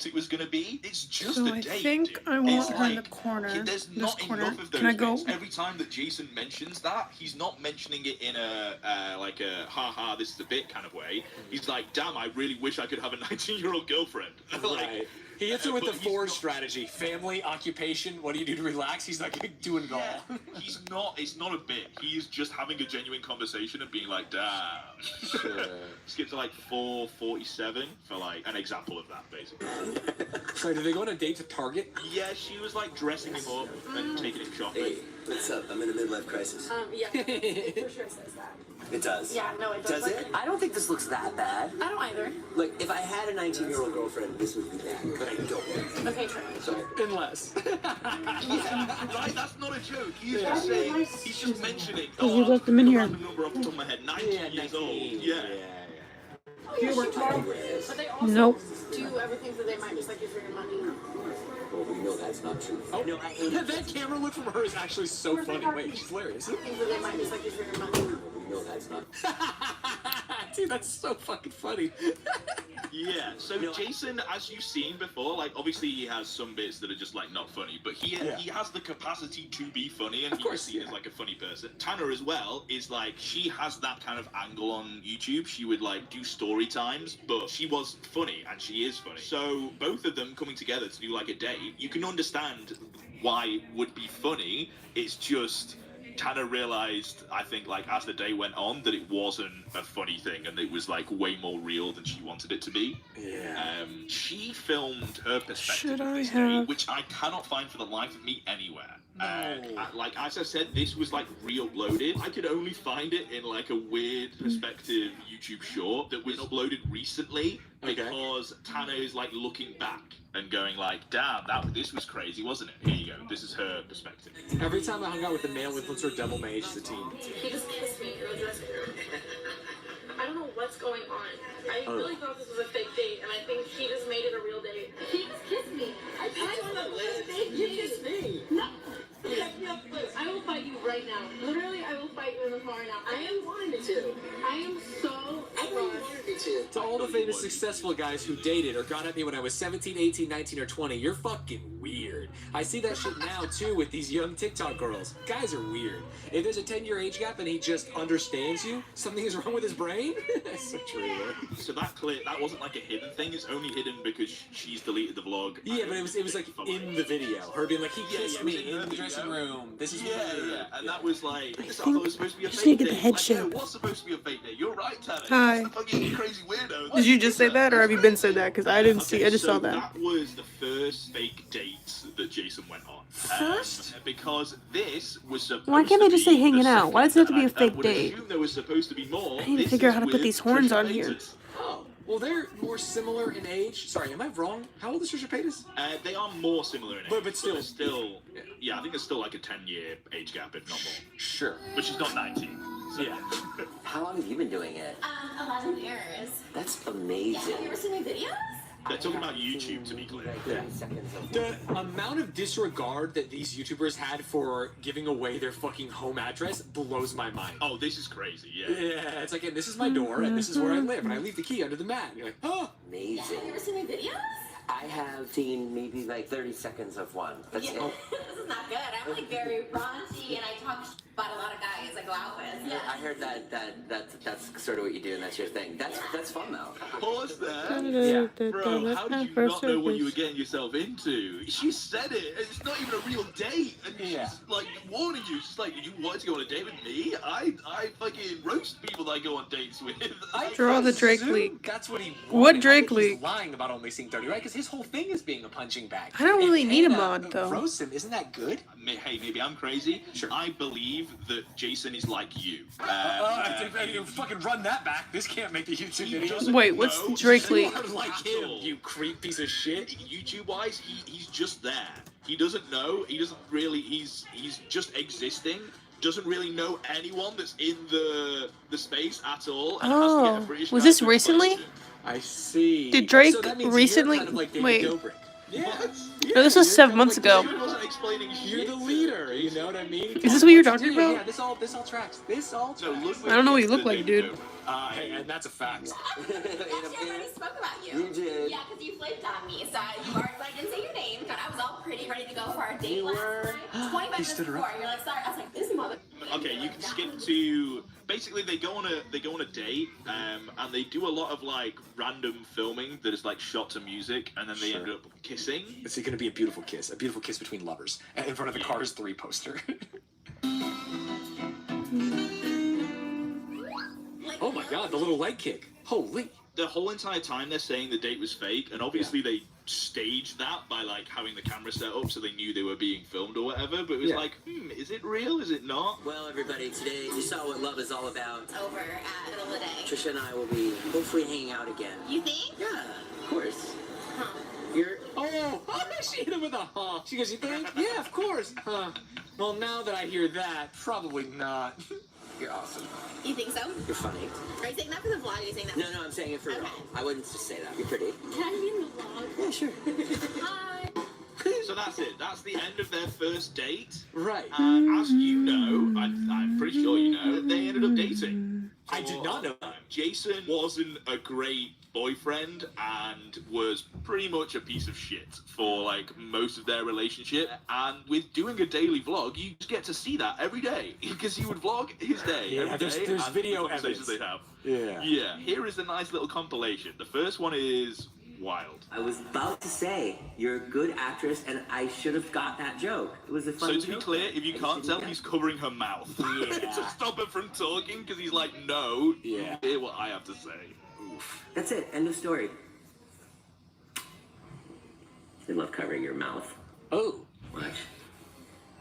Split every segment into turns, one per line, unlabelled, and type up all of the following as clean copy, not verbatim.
it was going to be. It's just
So
a
I
date.
think I want her in the
Like,
corner.
there's
This
not
corner.
enough of those
Can I go?
bits. Every time that Jason mentions that, he's not mentioning it in a like a haha, this is a bit kind of way. He's like, damn, I really wish I could have a 19-year-old girlfriend.
Right.
Like,
he hits it with the
but he's
Ford
not-
strategy: family, occupation. What do you do to relax? He's like doing it all.
He's not. It's not a bit. He is just having a genuine conversation and being like, damn.
Sure.
Skip to like 4:47 for like an example of that, basically.
So did they go on a date to Target?
Yeah, she was like dressing him up and taking him shopping.
Hey, what's up? I'm in a midlife crisis.
Yeah, it for sure says that.
It does.
Yeah, no, it
Does
does.
it? I don't think this looks that bad.
I don't either.
Like, if I had a 19-year-old girlfriend, this would be bad. But I don't.
Okay, true.
So,
Unless.
Yeah, right? That's not a joke. He's just saying, he's just mentioning.
Oh, you left them in here.
Random number off the top of my head, 19 years old. Yeah.
Oh, yeah, she does. But they also
Nope.
do everything so they might just like you for your money.
well, we know that's not true.
Oh,
No, I hate
that camera look from her is actually so funny. Wait, she's hilarious.
Things that they might just like you for your money.
We know that's not
Dude, that's so fucking funny.
Yeah, so Jason, as you've seen before, like obviously he has some bits that are just like not funny, but he has the capacity to be funny, and he's seen as like a funny person. Tanner as well is like, she has that kind of angle on YouTube. She would like do story times, but she was funny and she is funny. So both of them coming together to do like a date, you can understand why it would be funny. It's just Tanner realized, I think, like as the day went on, that it wasn't a funny thing and it was like way more real than she wanted it to be.
Yeah.
She filmed her perspective
Should
of
I
this
have-
day, which I cannot find for the life of me anywhere.
No.
Like as I said, this was like re-uploaded. I could only find it in like a weird perspective YouTube short that was uploaded recently because Tanner is like looking back and going like, damn, this was crazy, wasn't it? Here you go. This is her perspective.
Every time I hung out with the male influencer Devil Mage, the team.
He just kissed me in the dressing room. I don't know what's going on. I really thought this was a fake date, and I think he just made it a real date. He just kissed me. I thought it was a fake date. You kissed me. No. I will fight you right now. Literally, I will fight you in the car now. I am wanting to. I am so crushed.
To all the famous successful guys who dated or got at me when I was 17, 18, 19, or 20, you're fucking weird. I see that shit now too with these young TikTok girls. Guys are weird. If there's a 10-year age gap and he just understands you, something is wrong with his brain? That's so true.
So that clip, that wasn't like a hidden thing. It's only hidden because she's deleted the vlog.
Yeah, but it was like in the video. Her being like, he kissed me in the
video.
dressing room. This is
And that was like, I
think
thought it was supposed to be a
I just
fake
need to get the
date.
head
Like,
shape.
no, it was supposed to be a fake date. You're right, Tanner.
Hi.
It's a fucking crazy weirdo.
Did you just say that, or have you been said that? Because I didn't see. I just
so
saw that.
That was the first fake date that Jason went on.
First?
Because this was supposed
Why can't they
to
just
be
say hanging
the
out? Why does it have to be a
second, and
fake
I would
date?
assume there was supposed to be more.
I need to
This
figure out
is
how to put
with
these horns
Trisha
on here.
Paytas.
Oh, well, they're more similar in age. Sorry, am I wrong? How old is Trisha Paytas?
They are more similar in age.
But still-
they're still, yeah, I think there's still like a 10-year age gap, if not more.
Sure.
But she's not 19. So.
Yeah.
How long have you been doing it?
11 years.
That's amazing.
Have you ever seen my videos?
They're talking about YouTube, to be clear.
Yeah.
30 seconds of
The amount of disregard that these YouTubers had for giving away their fucking home address blows my mind.
Oh, this is crazy, yeah.
Yeah, it's like, and this is my door, and this is where I live, and I leave the key under the mat. And you're like, oh.
amazing.
Have you ever seen my videos?
I have seen maybe like 30 seconds of one. That's
Yeah. This is not good. I'm like very raunchy, and I talk about a lot of guys I go out with. Yeah.
I heard that's sort of what you do, and that's your thing. That's fun though.
Pause there.
Yeah.
Bro, how did you not know what you were getting yourself into? She said it. It's not even a real date. And she's like warning you. She's like, you wanted to go on a date with me? I fucking roast people that I go on dates with.
Draw the Drake
assume
leak.
That's what he wanted.
What Drake
I think he's
leak?
lying about only seeing 30, right? Because his whole thing is being a punching bag.
I don't really
If
need a
Hannah
mod, though.
roasts him, isn't that good?
Hey, maybe I'm crazy.
Sure.
I believe that Jason is like you.
I fucking run that back. This can't make the YouTube
He
video.
doesn't
Wait, what's
know
Drake
shit
leak?
Like
at
him,
all.
you creep piece of shit.
YouTube-wise, he's just there. He doesn't know. He doesn't really. He's just existing. Doesn't really know anyone that's in the space at all. And has to get a British
was
guy
this
to
recently?
explain it.
I see.
Did Drake
so that means
recently-
You're kind of like David
wait.
Dobrik. Yeah.
No, this was 7 months ago.
Dude wasn't explaining shit.
You're the leader, you know what I mean?
Is this what you're talking about?
Yeah, this all tracks. This all tracks.
No, Ludwig
I don't know what you
is
look
the
like,
Daily
dude.
Goat.
Hey, and that's a fact.
Actually, I already spoke about you.
You did.
Yeah, because you flipped on me. So you already, I didn't say your name, but I was all pretty ready to go for our date
You
last
were.
night. 25 minutes
stood her
before.
up.
You're like, sorry. I was like, this mother.
Okay, you can skip to basically they go on a date, and they do a lot of like random filming that is like shot to music, and then they end up kissing.
It's going to be a beautiful kiss between lovers in front of the Cars 3 poster. Oh my God, the little leg kick. Holy.
The whole entire time they're saying the date was fake, and obviously they staged that by like having the camera set up so they knew they were being filmed or whatever. But it was like, is it real? Is it not?
Well, everybody, today you saw what love is all about.
Over at middle of the day.
Trisha and I will be hopefully hanging out again.
You think?
Yeah, of course.
Huh.
You're.
Oh, she hit him with a huh. She goes, you think? Yeah, of course. Huh. Well, now that I hear that, probably not.
You're awesome.
You think so?
You're funny.
Are you saying that for the vlog? Or are you saying that?
No, I'm saying it for real. I wouldn't just say that. You're pretty.
Can I be in the vlog?
Yeah, sure.
Hi.
So that's it. That's the end of their first date.
Right.
As you know, I'm pretty sure you know, they ended up dating.
I did not know that.
Jason wasn't a great boyfriend and was pretty much a piece of shit for like most of their relationship. And with doing a daily vlog, you just get to see that every day because he would vlog his day.
Yeah,
every day
there's
and
video
the conversations
evidence.
they'd have.
Yeah.
Yeah. Here is a nice little compilation. The first one is wild.
I was about to say you're a good actress, and I should have got that joke. It was a funny
So
joke.
to be clear, if you
I just
can't
didn't
tell,
get it.
he's covering her mouth
Yeah.
to stop her from talking because he's like, no,
Yeah.
hear what I have to say.
That's it. End of story. I love covering your mouth.
Oh.
Watch.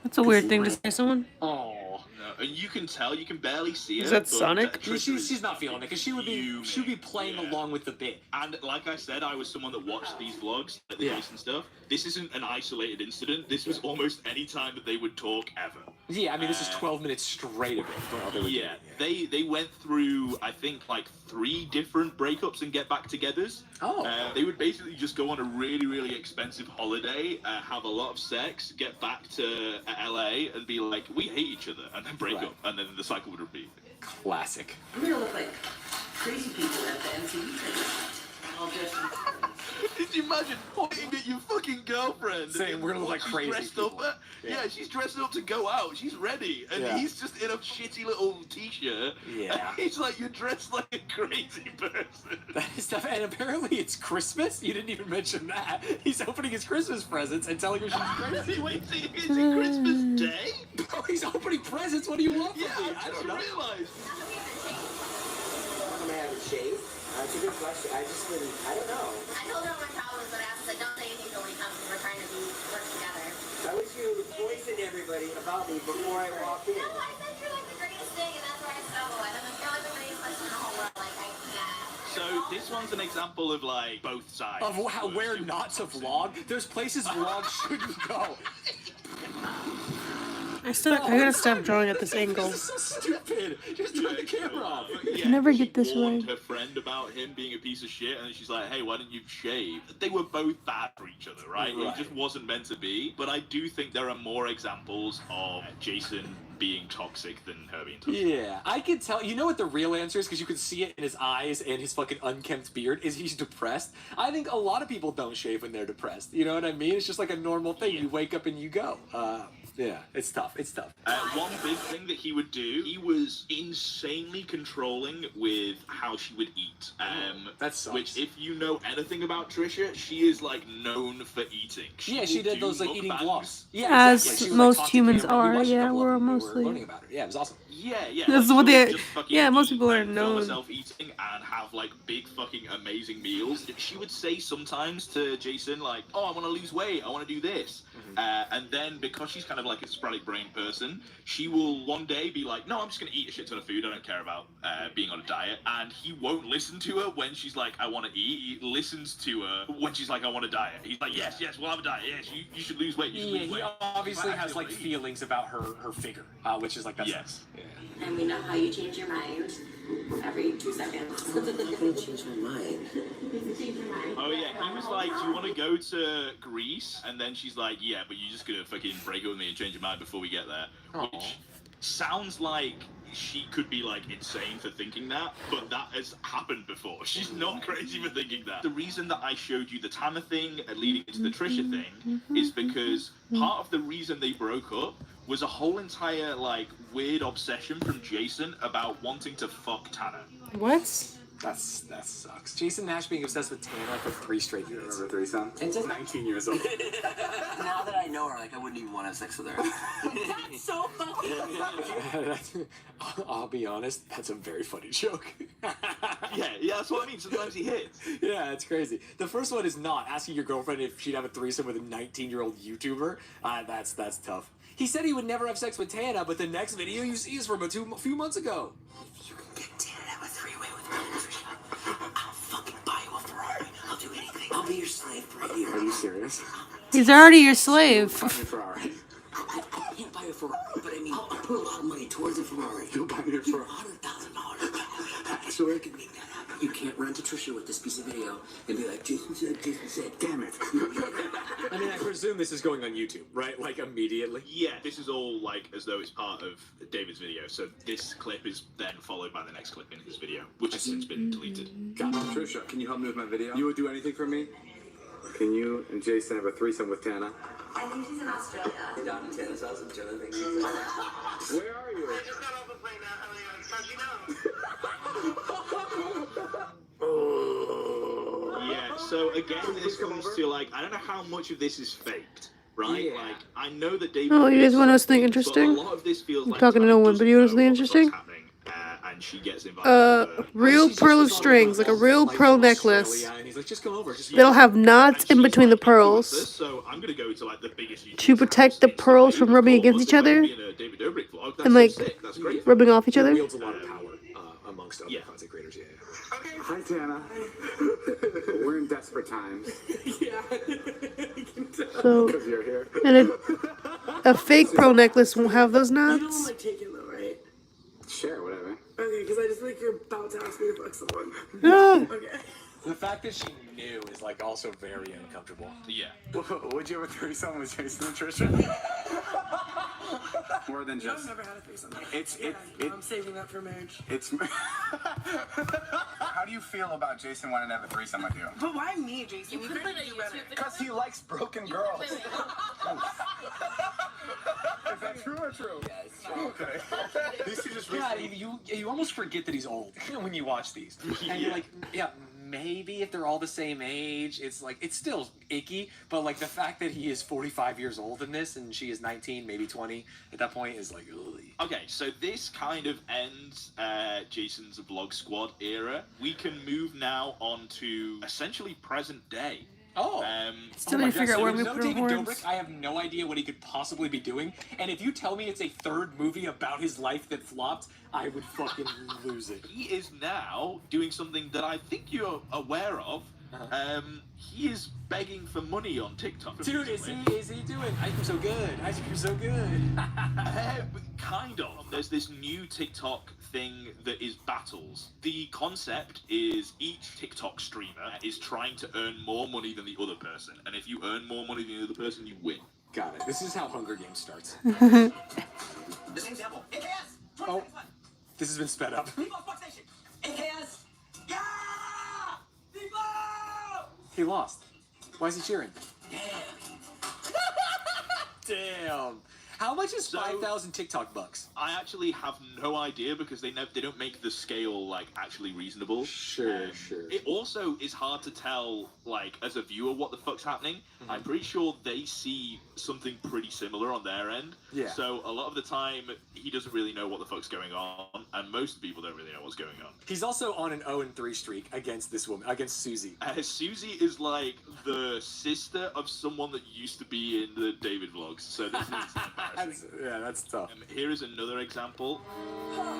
That's a weird thing to say to someone.
Oh.
No, and you can tell, you can barely see
Is
her.
that
but
Sonic?
Trisha
She's
is
not feeling it because she would be playing
Yeah.
along with the bit.
And like I said, I was someone that watched these vlogs, like the
Yeah.
Jason stuff. This isn't an isolated incident. This was almost any time that they would talk ever.
Yeah, I mean this is 12 minutes straight of it. Well, they were
Yeah,
doing it,
they went through, I think, like 3 different breakups and get back togethers.
Oh.
They would basically just go on a really, really expensive holiday, have a lot of sex, get back to LA and be like, we hate each other, and then break
Right.
up, and then the cycle would repeat.
Classic.
I'm gonna look like crazy people at the MTV thing. All dressed in
Did you imagine pointing at your fucking girlfriend?
Saying, "We're gonna look like
She's
crazy
dressed
people."
Up,
Yeah.
she's dressed up to go out. She's ready. And
Yeah.
he's just in a shitty little t-shirt.
Yeah.
And he's like, you're dressed like a crazy person.
That is stuff, and apparently it's Christmas. You didn't even mention that. He's opening his Christmas presents and telling her she's crazy.
Wait, is it Christmas Day?
Oh, he's opening presents. What do you want from
Yeah,
me?
I
I
just
don't know.
realized.
I'm gonna have a shave. That's a good question. I don't know.
I told her all my problems, but I was like, don't say anything till we come because we're trying to work together.
I wish you would poison everybody about me before I walk in.
No, I said you're like the greatest thing, and that's where I stumble. I don't feel like the greatest person in the whole world. Like, I can't.
So this one's an example of like both sides.
Of how where not to vlog. There's places vlogs shouldn't go.
I gotta stop drawing at this angle.
This is so stupid. Just turn the camera off.
Yeah,
I never
she
get this
warned
right.
her friend about him being a piece of shit, and then she's like, "Hey, why didn't you shave?" They were both bad for each other, right?
Right.
It just wasn't meant to be. But I do think there are more examples of Jason being toxic than her being toxic.
Yeah, I can tell. You know what the real answer is? Because you can see it in his eyes and his fucking unkempt beard. Is he's depressed? I think a lot of people don't shave when they're depressed. You know what I mean? It's just like a normal thing. You wake up and you go. Yeah, it's tough. It's tough.
One big thing that he would do, he was insanely controlling with how she would eat.
That sucks.
Which, if you know anything about Trisha, she is like known for eating.
Yeah, she
will
did
do
those like eating
mukbangs.
vlogs. Yeah,
As
exactly. She would,
most
talk to
humans
camera. We
are,
watched a
yeah,
couple
we're
of them. We
mostly-
were learning about her. Yeah, it was awesome.
Yeah.
That's
like,
what
she
they-
would just fucking
yeah, most
eat
people are
and film
known.
herself eating and have like big fucking amazing meals. She would say sometimes to Jason like, "Oh, I want to lose weight. I want to do this," and then because she's kind of like a sporadic brain person, she will one day be like, "No, I'm just gonna eat a shit ton of food. I don't care about being on a diet." And he won't listen to her when she's like, "I want to eat." He listens to her when she's like, "I want a diet." He's like, "Yes, we'll have a diet. Yes, you should lose weight. You should
Yeah,
lose
he
weight."
obviously has like
Actively.
feelings about her figure, which is like that's
Yes.
Yeah.
And we know how you change your mind.
every 2 seconds.
I'm not gonna change my mind.
Oh yeah, he was like, "Do you want to go to Greece?" And then she's like, "Yeah, but you're just gonna fucking break up with me and change your mind before we get there."
Aww.
Which sounds like she could be like insane for thinking that, but that has happened before. She's not crazy for thinking that. The reason that I showed you the Tanner thing leading into the Trisha thing is because part of the reason they broke up was a whole entire like weird obsession from Jason about wanting to fuck Tanner.
What?
That sucks. Jason Nash being obsessed with Tanner for 3 straight years.
Remember threesome?
And just 19 years old.
Now that I know her, like I wouldn't even want to have sex with her.
That's so funny.
I'll be honest, that's a very funny joke.
Yeah, that's what I mean. Sometimes he hits.
Yeah, it's crazy. The first one is not asking your girlfriend if she'd have a threesome with a 19-year-old YouTuber. That's tough. He said he would never have sex with Tana, but the next video you see is from a few months ago.
If you can get Tana to have a three-way with me, I'll fucking buy you a Ferrari. I'll do anything. I'll be your slave for a year.
Are you serious?
He's already your slave.
Buy me a Ferrari.
I can't buy a Ferrari, but I mean, I'll put a lot of money towards a Ferrari.
You'll buy me a Ferrari.
$100,000. Actually, I can make that happen. You can't run to Trisha with this piece of video and be like, Jason said, damn it.
I mean, I presume this is going on YouTube, right? Like, immediately?
Yeah, this is all like as though it's part of David's video. So this clip is then followed by the next clip in his video, which has since been deleted.
Got it.
Trisha, can you help me with my video? You would do anything for me? Can you and Jason have a threesome with Tana?
I think she's in Australia.
Down in Tana's house in China, I think.
Where are you?
I just got off the plane now.
Yeah, so again, this comes to like, I don't know how much of this is faked, right?
Yeah.
Like, I know that David.
Oh, you guys want to know something
but
interesting?
A lot of this feels
I'm
like
talking to no one, but you know something interesting?
And she gets invited.
Real pearl strings, like a real pearl necklace.
And he's like, just come over. Just
They'll have knots in between the pearls
So I'm gonna go to like the biggest
to protect the pearls from rubbing against each other and like rubbing off each other.
wields a lot of power amongst other content creators. Yeah.
Hi, Tana. We're in desperate times.
So,
Because you're here.
and a fake pearl necklace won't have those knots.
Like taking though, right?
Sure, whatever.
Okay, because I just think you're about to ask me to fuck someone.
Ah.
Okay.
The fact that she knew is like also very uncomfortable.
Yeah.
Would you have a threesome with Jason and Trisha? More than
I've
just.
never had a threesome.
I'm
saving that for marriage.
It's. How do you feel about Jason wanting to have a threesome with you?
But why me, Jason? You could have do better.
Because he likes broken girls. Is that true or true?
Yeah, it's true.
Okay. These two just
Yeah, you almost forget that he's old when you watch these, and you're like, yeah, maybe if they're all the same age, it's like it's still icky. But like the fact that he is 45 years old in this, and she is 19, maybe 20 at that point, is like, ugh.
Okay, so this kind of ends Jason's Vlog Squad era. We can move now on to essentially present day.
Oh.
Still need to figure out where we
no
put our
David
horns.
Dobrik, I have no idea what he could possibly be doing. And if you tell me it's a third movie about his life that flopped, I would fucking lose it.
He is now doing something that I think you're aware of. He is begging for money on TikTok.
Dude, is he doing? I think so good. I think you're so good.
Kind of. There's this new TikTok thing that is battles. The concept is each TikTok streamer is trying to earn more money than the other person, and if you earn more money than the other person, you win.
Got it. This is how Hunger Games starts.
The same example. AKS!
Oh, this has been sped up.
People's Book Station! AKS! Yeah! People!
He lost. Why is he cheering?
Damn.
Damn. How much is
So-
5,000 TikTok bucks?
I actually have no idea because they don't make the scale like actually reasonable.
Sure.
It also is hard to tell, like, as a viewer, what the fuck's happening. I'm pretty sure they see something pretty similar on their end.
Yeah.
So a lot of the time, he doesn't really know what the fuck's going on, and most people don't really know what's going on.
He's also on an 0-3 streak against this woman, against Susie.
Susie is like the sister of someone that used to be in the David vlogs. So this is embarrassing.
That's tough.
Here is another example.
Well,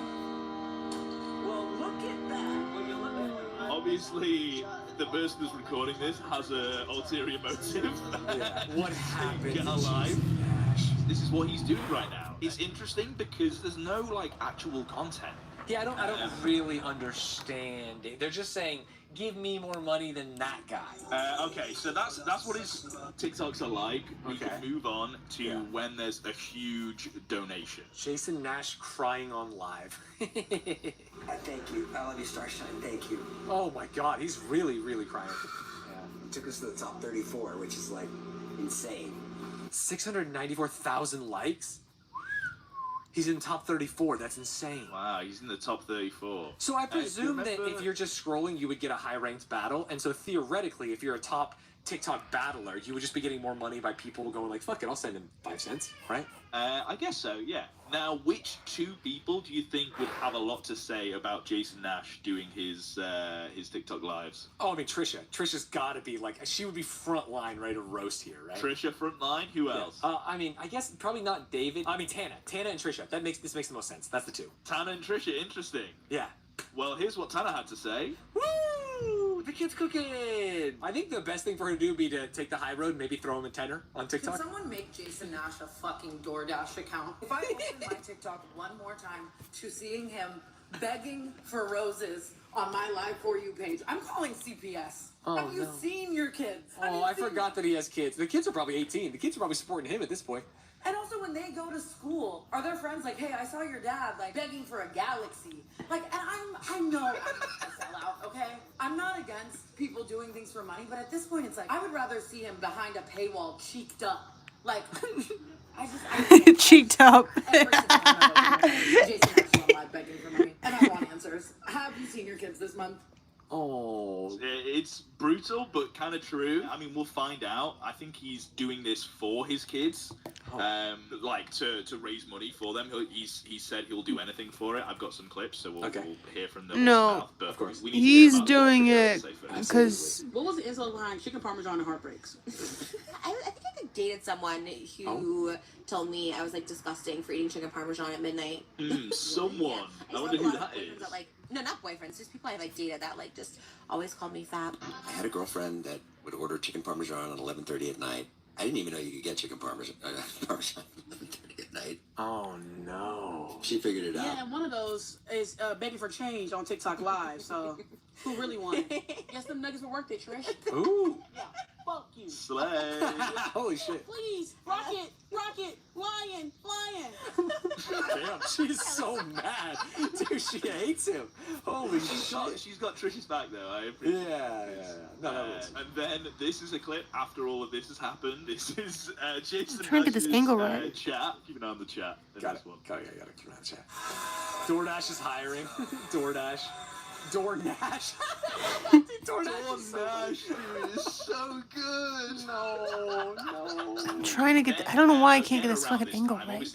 look at that. When you look at it,
Obviously, the person who's recording this has a ulterior motive.
Yeah. What happened?
Get
to
alive.
Jason Nash?
This is what he's doing right now. It's interesting because there's no like actual content.
Yeah, I don't really understand it. They're just saying, give me more money than that guy.
Okay, so that's what his TikToks are like. We can move on to when there's a huge donation.
Jason Nash crying on live.
Thank you. I love you, Starshine. Thank you.
Oh my God, he's really, really crying.
It took us to the top 34, which is like insane.
694,000 likes? He's in top 34. That's insane.
Wow, he's in the top 34.
So I presume that if you're just scrolling, you would get a high-ranked battle. And so theoretically, if you're a top TikTok battler, you would just be getting more money by people going like, fuck it, I'll send him 5 cents, right?
I guess so, yeah. Now, which 2 people do you think would have a lot to say about Jason Nash doing his TikTok lives?
Oh, I mean, Trisha. Trisha's got to be like, she would be front line, right, to roast here, right?
Trisha front line? Who else?
I mean, I guess probably not David. I mean, Tana. Tana and Trisha. This makes the most sense. That's the 2.
Tana and Trisha, interesting.
Yeah.
Well, here's what Tana had to say.
Woo! The kid's cooking! I think the best thing for her to do would be to take the high road and maybe throw him a tenner on TikTok.
Can someone make Jason Nash a fucking DoorDash account? If I open my TikTok one more time to seeing him begging for roses on my Live For You page, I'm calling CPS. Have you seen your kids?
Oh, I forgot that he has kids. The kids are probably 18. The kids are probably supporting him at this point.
And also when they go to school, are their friends like, hey, I saw your dad like begging for a galaxy? Like, and I know I'm a sellout, okay? I'm not against people doing things for money, but at this point it's like, I would rather see him behind a paywall cheeked up. Like, I
cheeked up.
Jason Nash on live begging for money. And I want answers. Have you seen your kids this month?
Oh.
It's brutal, but kind of true. I mean, we'll find out. I think he's doing this for his kids, like to raise money for them. He said he'll do anything for it. I've got some clips, so we'll hear from them.
No,
but of course,
he's doing it because.
What was the insult behind chicken parmesan and heartbreaks?
I think I dated someone who told me I was like disgusting for eating chicken parmesan at midnight.
Someone.
Yeah.
I wonder who that is.
That, like, no, not boyfriends. Just people I like dated that like just always called me fat.
I had a girlfriend that would order chicken parmesan at 11:30 at night. I didn't even know you could get chicken parmesan at 11:30 at night.
Oh no.
She figured it out.
Yeah, and one of those is begging for change on TikTok Live. So, who really won? Guess them nuggets were worth it, Trish.
Ooh.
Yeah, fuck you.
Slay.
Holy shit.
Please, rocket, flying.
Damn, she's so mad. Dude, she hates him. Holy shit.
She's got Trish's back, though. I appreciate it.
Yeah. No, that works.
And then this is a clip after all of this has happened. This is Jason.
I'm trying to get this angle right.
Chat. Keep an eye on the chat.
Got it. Got it. Keep an eye on the chat. DoorDash is hiring. DoorDash. DoorDash.
DoorDash, dude, is so good. No.
I'm trying to get. I don't know why I can't get this fucking angle right.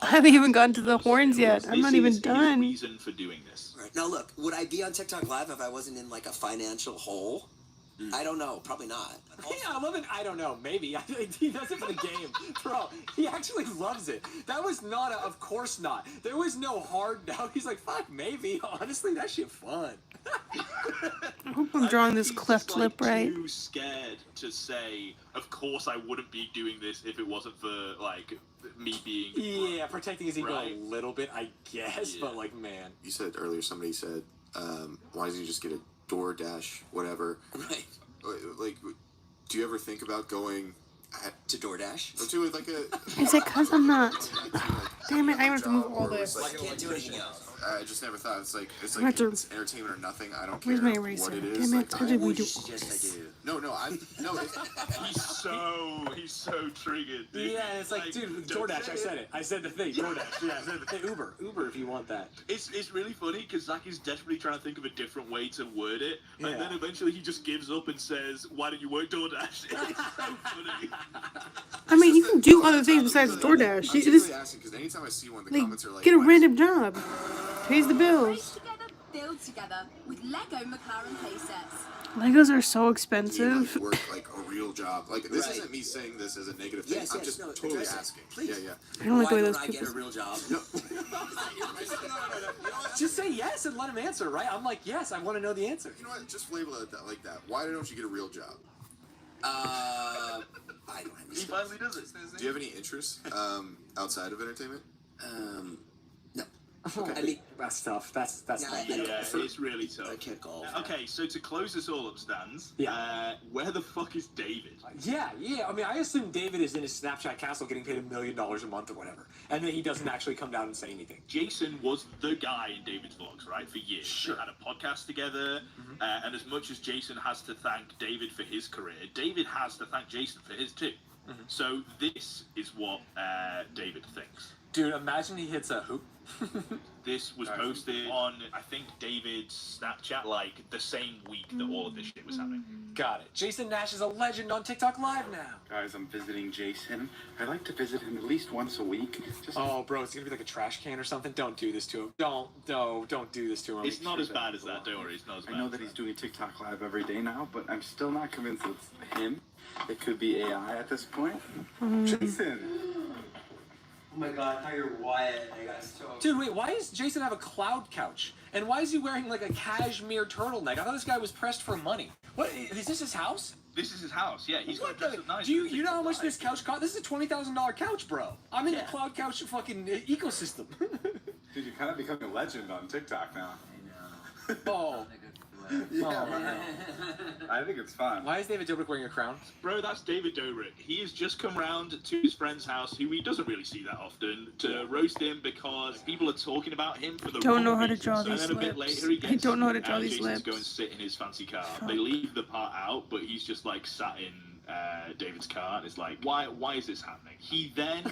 I haven't even gotten to the horns yet. I'm not even done.
Reason for doing this.
Right. Now look, would I be on TikTok Live if I wasn't in like a financial hole? I don't know. Probably not.
Yeah, I don't know. Maybe. He does it for the game. Bro, he actually loves it. That was not of course not. There was no hard doubt. He's like, fuck, maybe. Honestly, that shit fun.
I hope I'm drawing this cleft lip right.
Too scared to say, of course I wouldn't be doing this if it wasn't for, like, me being...
Yeah, protecting his ego a little bit, I guess. Yeah. But, like, man.
You said earlier, somebody said, why don't you just get a DoorDash, whatever.
Right.
Like, do you ever think about going
to DoorDash?
Or to like a...
Is it because I'm not? Damn it, I have to move all this.
I can't do anything else.
I just never thought it's
it's
entertainment or nothing. I don't care
my eraser?
what it is.
Damn it, how did we do?
Yes, I do.
No.
He's so triggered. Dude.
Yeah, it's like, dude, DoorDash. I said it. I said the thing. DoorDash. Yeah, I said the thing. Uber, if you want that.
It's really funny because Zach is desperately trying to think of a different way to word it, and then eventually he just gives up and says, "Why don't you work DoorDash?" It's so funny.
I mean, you can do other things besides DoorDash.
I'm just asking because anytime I see one, the comments are like,
get a random job, pays the bills.
Build together with Lego McLaren playsets.
Legos are so expensive.
Work like a real job. Like this isn't me saying this as a negative thing. I'm just totally asking.
Please.
Yeah.
I don't like the way those
I
people.
get a real job?
No.
Just say yes and let him answer, right? I'm like, yes, I want to know the answer.
You know what? Just label it like that. Why don't you get a real job?
I don't have
He finally does it.
Do you have any interests outside of entertainment?
No.
Okay.
I mean, that's tough. That's tough.
Yeah, it's really tough.
I can't golf.
Okay, so to close this all up, Stans, where the fuck is David?
Yeah. I mean, I assume David is in his Snapchat castle getting paid $1 million a month or whatever, and then he doesn't actually come down and say anything.
Jason was the guy in David's vlogs, right, for years.
Sure.
They had a podcast together, and as much as Jason has to thank David for his career, David has to thank Jason for his too. So this is what David thinks.
Dude, imagine he hits a hoop.
This was posted on, I think, David's Snapchat, like, the same week that all of this shit was happening.
Got it. Jason Nash is a legend on TikTok Live now.
Guys, I'm visiting Jason. I like to visit him at least once a week.
Oh, bro, it's gonna be like a trash can or something. Don't do this to him. Don't do this to him.
It's not as bad as that, don't worry. It's not as bad.
I know that he's doing TikTok Live every day now, but I'm still not convinced it's him. It could be AI at this point. Jason!
Oh my god, I thought you were Wyatt. I got so...
Dude, wait, why does Jason have a cloud couch? And why is he wearing like a cashmere turtleneck? I thought this guy was pressed for money. What, is this his house?
This is his house, yeah. He's got dressed up nice.
Do you know how much this couch cost? This is a $20,000 couch, bro. I'm in the cloud couch fucking ecosystem.
Dude, you're kind of becoming a legend on TikTok now.
I know.
Oh.
Yeah, I think it's fun.
Why is David Dobrik wearing a crown?
Bro, that's David Dobrik. He has just come round to his friend's house, who he doesn't really see that often, to roast him because people are talking about him for the
Don't know
wrong
how to
reasons.
draw
And
these
then a bit
lips.
later, he
I
gets,
don't know how to draw these
Jason's
lips.
go and sit in his fancy car. They leave the part out, but he's just like sat in David's car, and it's like, why is this happening? He then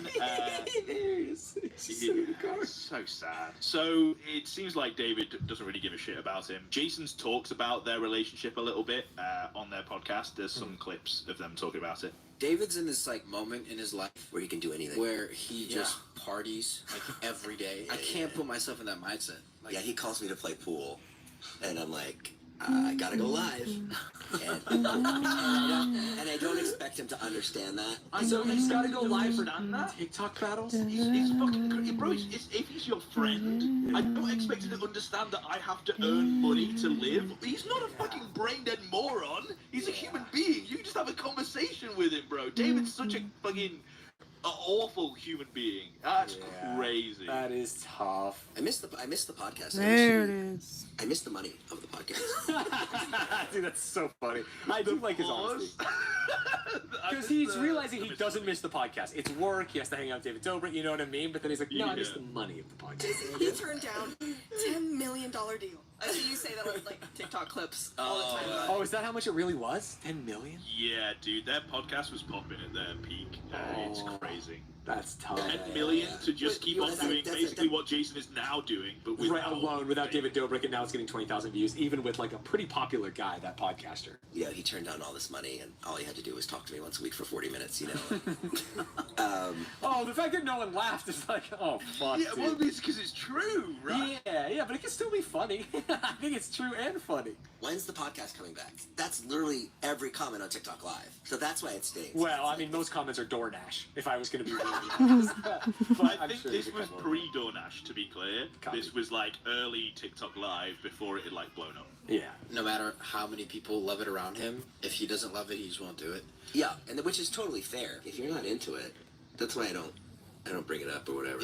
so sad. So it seems like David doesn't really give a shit about him. Jason's talks about their relationship a little bit on their podcast. There's some clips of them talking about it.
David's in this like moment in his life where he can do anything. Where he just parties like every day. I can't put myself in that mindset. Like,
Yeah, he calls me to play pool, and I'm like, I gotta go live. And I don't expect him to understand that.
So he's got to go live for TikTok battles?
He's fucking crazy. Bro, if he's your friend, I don't expect him to understand that I have to earn money to live. He's not a fucking brain-dead moron. He's a human being. You can just have a conversation with him, bro. David's such a fucking awful human being. That's crazy.
That is tough.
I miss the podcast.
There it is.
I miss the money of the podcast.
Dude, that's so funny. I do like his honesty. Because he's realizing he doesn't miss the podcast. It's work. He has to hang out with David Dobrik. You know what I mean? But then he's like, no, I miss the money of the podcast.
He turned down $10 million deal. I see you say that with like TikTok clips all the time.
Oh, is that how much it really was? 10 million?
Yeah, dude, that podcast was popping at their peak. It's crazy.
That's tough.
10 million to just keep on doing basically what Jason is now doing, but
without David Dobrik, and now it's getting 20,000 views, even with like a pretty popular guy, that podcaster.
Yeah, he turned down all this money, and all he had to do was talk to me once a week for 40 minutes, you know.
Oh, the fact that no one laughed is like, oh, fuck,
Yeah, well, it's because it's true, right?
Yeah, but it can still be funny. I think it's true and funny.
When's the podcast coming back? That's literally every comment on TikTok Live. So that's why it stings.
Well, I mean, most comments are DoorDash, if I was going to be really honest.
But I think this was pre-DoorDash, to be clear. This was like early TikTok Live before it had like blown up.
Yeah.
No matter how many people love it around him, if he doesn't love it, he just won't do it.
Yeah, and which is totally fair. If you're not into it, that's why I don't bring it up or whatever.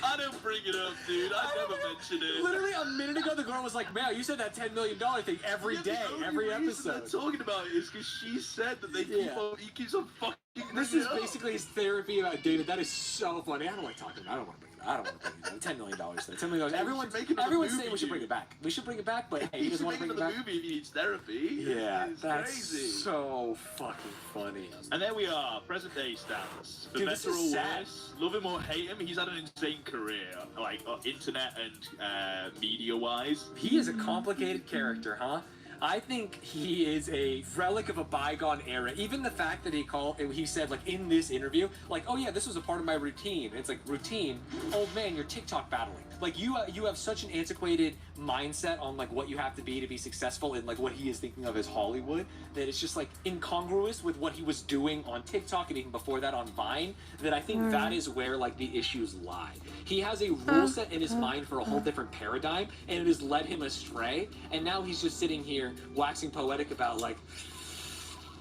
I don't bring it up, dude. I never mentioned it.
Literally a minute ago, the girl was like, "Man, you said that $10 million thing every day, every episode."
They're talking about it is because she said that they he keeps on fucking.
This is basically his therapy about David. That is so funny. I don't like talking about it. I don't want to bring it up. I don't want to bring it up. $10 million, though. $10 million. Everyone's saying we should bring it back. We should bring it back, but hey, he doesn't want to bring it back.
The movie if he needs therapy.
Yeah,
it's
that's
crazy.
so fucking funny.
And there we are, present day stance. For
Dude,
better
this
or
is sad.
worse, love him or hate him, he's had an insane career, like internet and media-wise.
He is a complicated character, huh? I think he is a relic of a bygone era. Even the fact that he said, like, in this interview, like, oh yeah, this was a part of my routine. And it's like, routine? Old man, you're TikTok battling. Like, you have such an antiquated mindset on, like, what you have to be successful in, like, what he is thinking of as Hollywood, that it's just, like, incongruous with what he was doing on TikTok and even before that on Vine, that I think that is where, like, the issues lie. He has a rule set in his mind for a whole different paradigm, and it has led him astray, and now he's just sitting here waxing poetic about, like,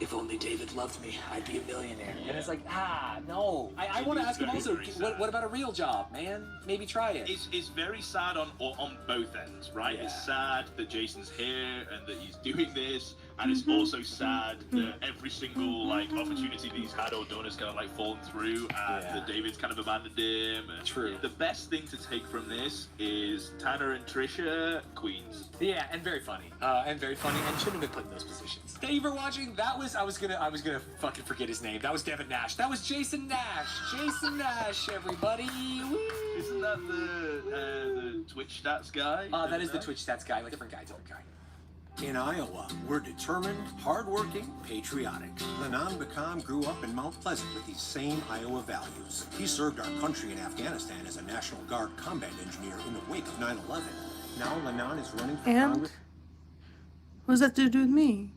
if only David loved me, I'd be a millionaire. And it's like, no. I want to ask him also, what about a real job, man? Maybe try it.
It's very sad on both ends, right?
Yeah.
It's sad that Jason's here and that he's doing this, and it's also sad that every single opportunity that he's had or done has kind of fallen through, and that David's kind of abandoned him. And
True.
The best thing to take from this is Tanner and Trisha, queens.
Yeah, and very funny. And shouldn't have been put in those positions. Thank you for watching. I was gonna fucking forget his name. That was Devin Nash. That was Jason Nash. Jason Nash, everybody. Woo.
Isn't that the Twitch stats guy?
That is the Twitch stats guy. Different guy.
In Iowa, we're determined, hardworking, patriotic. Lenon Bakam grew up in Mount Pleasant with these same Iowa values. He served our country in Afghanistan as a National Guard combat engineer in the wake of 9/11. Now Lenon is running for Congress.
What does that have to do with me?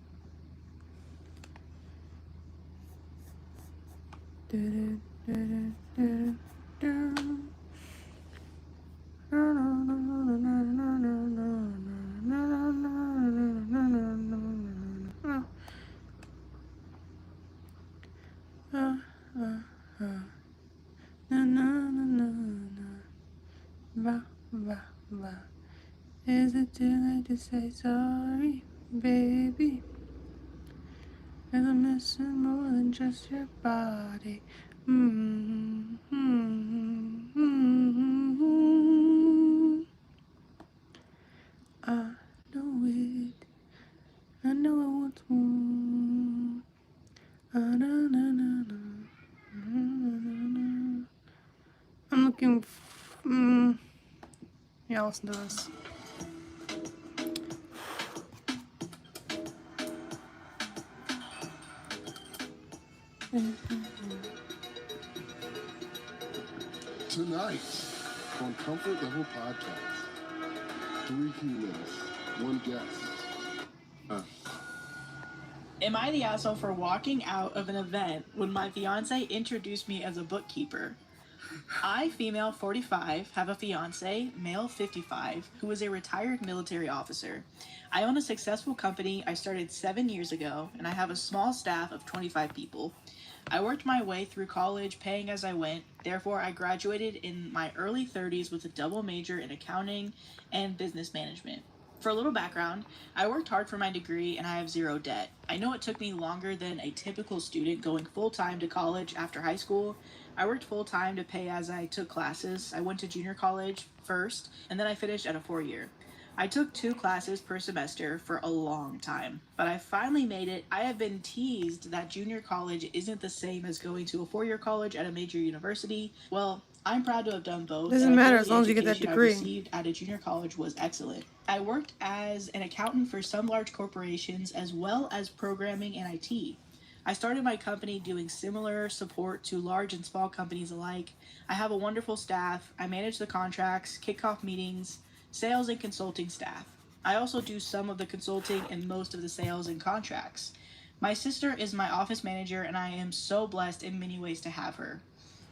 Is it too late to say sorry, baby? And I'm missing more than just your body. I know it. I know I want more. I'm looking. Yeah, listen to this.
Tonight on Comfort Level Podcast, 3 humans, 1 guest.
Am I the asshole for walking out of an event when my fiance introduced me as a bookkeeper? I, female 45, have a fiance, male 55, who is a retired military officer. I own a successful company I started 7 years ago, and I have a small staff of 25 people. I worked my way through college, paying as I went. Therefore, I graduated in my early 30s with a double major in accounting and business management. For a little background, I worked hard for my degree and I have 0 debt. I know it took me longer than a typical student going full-time to college after high school. I worked full-time to pay as I took classes. I went to junior college first, and then I finished at a 4-year. I took 2 classes per semester for a long time, but I finally made it. I have been teased that junior college isn't the same as going to a 4-year college at a major university. Well, I'm proud to have done both.
Doesn't matter as long as you get that degree.
I received at a junior college was excellent. I worked as an accountant for some large corporations as well as programming and IT. I started my company doing similar support to large and small companies alike. I have a wonderful staff. I manage the contracts, kickoff meetings, sales and consulting staff. I also do some of the consulting and most of the sales and contracts. My sister is my office manager and I am so blessed in many ways to have her.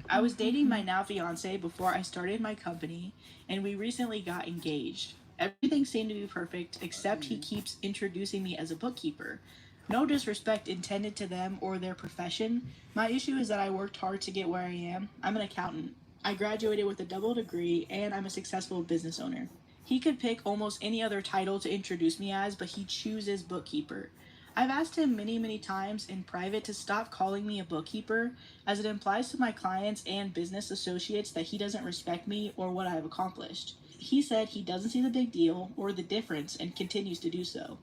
I was dating my now fiance before I started my company and we recently got engaged. Everything seemed to be perfect except he keeps introducing me as a bookkeeper. No disrespect intended to them or their profession. My issue is that I worked hard to get where I am. I'm an accountant. I graduated with a double degree and I'm a successful business owner. He could pick almost any other title to introduce me as, but he chooses bookkeeper. I've asked him many times in private to stop calling me a bookkeeper, as it implies to my clients and business associates that he doesn't respect me or what I have accomplished. He said he doesn't see the big deal or the difference and continues to do so.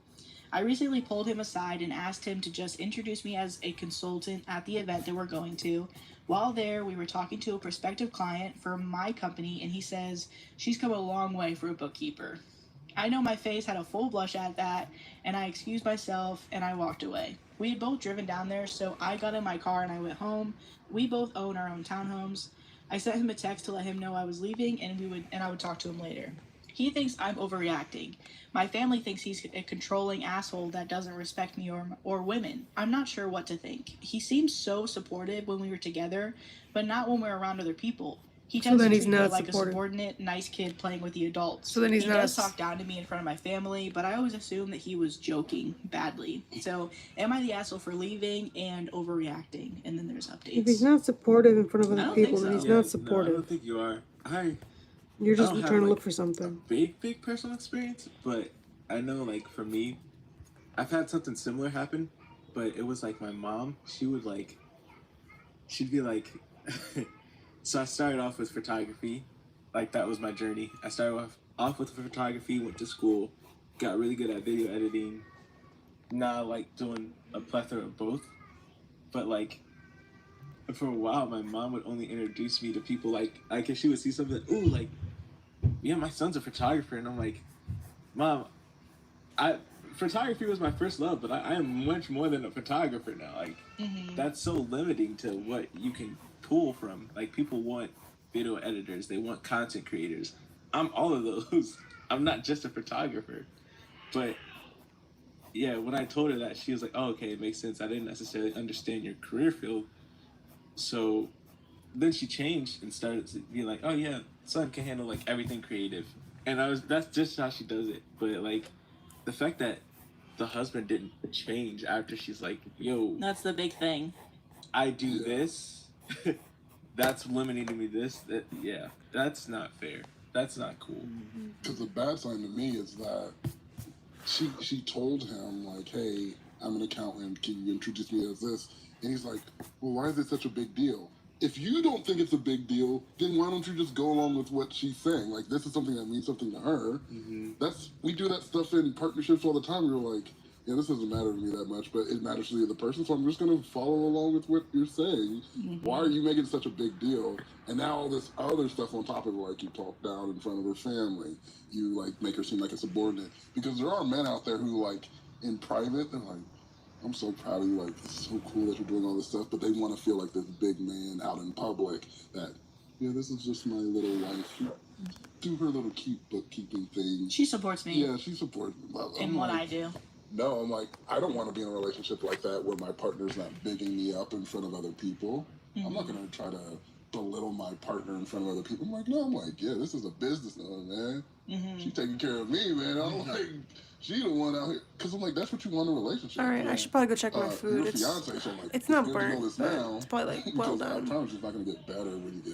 I recently pulled him aside and asked him to just introduce me as a consultant at the event that we're going to. While there, we were talking to a prospective client for my company, and he says, she's come a long way for a bookkeeper. I know my face had a full blush at that, and I excused myself, and I walked away. We had both driven down there, so I got in my car and I went home. We both own our own townhomes. I sent him a text to let him know I was leaving, and I would talk to him later. He thinks I'm overreacting. My family thinks he's a controlling asshole that doesn't respect me or women. I'm not sure what to think. He seems so supportive when we were together, but not when we're around other people. He tends
then
to
he's
treat me
not
like
supportive.
a subordinate, nice kid playing with the adults.
So then he's
he
not
does
as-
talk down to me in front of my family, but I always assume that he was joking badly. So, am I the asshole for leaving and overreacting? And then there's updates.
If he's not supportive in front of
I
other
don't think
people, then
so.
he's
Yeah,
not supportive.
No, I don't think you are.
You're just
I don't
trying to
have,
look for something.
Big personal experience, but I know, like, for me, I've had something similar happen, but it was like my mom, she'd be like, so I started off with photography, like that was my journey. I started off with photography, went to school, got really good at video editing, now I like doing a plethora of both, but like, for a while, my mom would only introduce me to people like if she would see something, ooh, like, yeah, my son's a photographer, and I'm like, Mom, photography was my first love, but I am much more than a photographer now. Like, that's so limiting to what you can pull from. Like, people want video editors, they want content creators. I'm all of those. I'm not just a photographer. But yeah, when I told her that, she was like, oh, okay, it makes sense. I didn't necessarily understand your career field. So then she changed and started to be like, oh yeah, son can handle like everything creative. And that's just how she does it. But like, the fact that the husband didn't change after she's like, yo,
That's the big thing.
I do this, that's limiting to me this, yeah, that's not fair. That's not cool.
Because the bad sign to me is that she told him, like, hey, I'm an accountant, can you introduce me as this? And he's like, well, why is it such a big deal? If you don't think it's a big deal, then why don't you just go along with what she's saying? Like, this is something that means something to her. We do that stuff in partnerships all the time. We're like, yeah, this doesn't matter to me that much, but it matters to the other person, so I'm just going to follow along with what you're saying. Why are you making such a big deal? And now all this other stuff on top of it, like you talk down in front of her family, you, like, make her seem like a subordinate. Because there are men out there who, like, in private, they're like, I'm so proud of you, like, it's so cool that you're doing all this stuff, but they want to feel like this big man out in public that, yeah, this is just my little wife. She do her little bookkeeping thing.
She supports me.
Yeah, she supports me.
In what I do.
No, I'm like, I don't want to be in a relationship like that where my partner's not bigging me up in front of other people. I'm not going to try to belittle my partner in front of other people. I'm like, no, I'm like, yeah, this is a business now, man. She's taking care of me, man. I'm like, she the one out here. Because I'm like, that's what you want in a relationship.
All right, I should probably go check my food.
Your fiance, so I'm like,
It's not
good to
burnt,
know this
but
now,
it's probably like well
because I
done.
promise it's not going to get better when you get